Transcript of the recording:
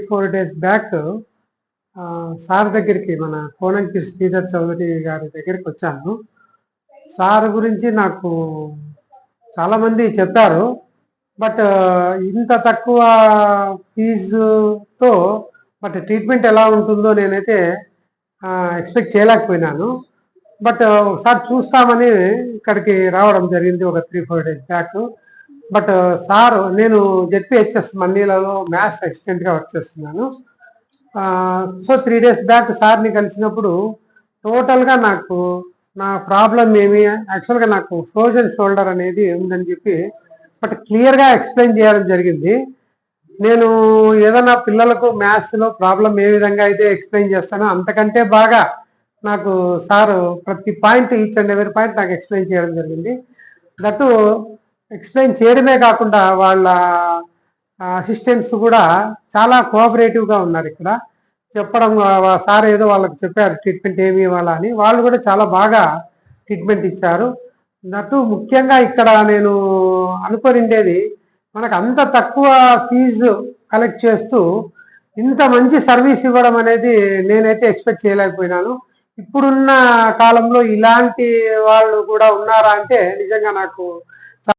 3-4 days back sir దగ్గరికి, మన కోనంకి శ్రీధర్ చౌదరి గారి దగ్గరికి వచ్చాను. సార్ గురించి నాకు చాలామంది చెప్పారు. బట్ ఇంత తక్కువ ఫీజుతో బట్ ట్రీట్మెంట్ ఎలా ఉంటుందో నేనైతే ఎక్స్పెక్ట్ చేయలేకపోయినాను. బట్ ఒకసారి చూస్తామని ఇక్కడికి రావడం జరిగింది ఒక 3-4 days బ్యాక్. బట్ సార్, నేను జెడ్పీహెచ్ఎస్ మండీలలో మ్యాథ్స్ అసిస్టెంట్గా వర్క్ చేస్తున్నాను. సో 3 days బ్యాక్ సార్ని కలిసినప్పుడు టోటల్గా నాకు నా ప్రాబ్లం ఏమి, యాక్చువల్గా నాకు ఫ్రోజన్ షోల్డర్ అనేది ఉందని చెప్పి బట్ క్లియర్గా ఎక్స్ప్లెయిన్ చేయడం జరిగింది. నేను ఏదైనా పిల్లలకు మ్యాథ్స్లో ప్రాబ్లం ఏ విధంగా అయితే ఎక్స్ప్లెయిన్ చేస్తానో అంతకంటే బాగా నాకు సారు ప్రతి point, each and every point నాకు ఎక్స్ప్లెయిన్ చేయడం జరిగింది. దట్టు ఎక్స్ప్లెయిన్ చేయడమే కాకుండా వాళ్ళ అసిస్టెంట్స్ కూడా చాలా కోఆపరేటివ్గా ఉన్నారు. ఇక్కడ చెప్పడం, సార్ ఏదో వాళ్ళకి చెప్పారు ట్రీట్మెంట్ ఏమి ఇవ్వాలా అని, వాళ్ళు కూడా చాలా బాగా ట్రీట్మెంట్ ఇచ్చారు. దట్టు ముఖ్యంగా ఇక్కడ నేను అనుకోనిండేది, మనకు అంత తక్కువ ఫీజు కలెక్ట్ చేస్తూ ఇంత మంచి సర్వీస్ ఇవ్వడం అనేది నేనైతే ఎక్స్పెక్ట్ చేయలేకపోయినాను. ఇప్పుడున్న కాలంలో ఇలాంటి వాళ్ళు కూడా ఉన్నారా అంటే నిజంగా నాకు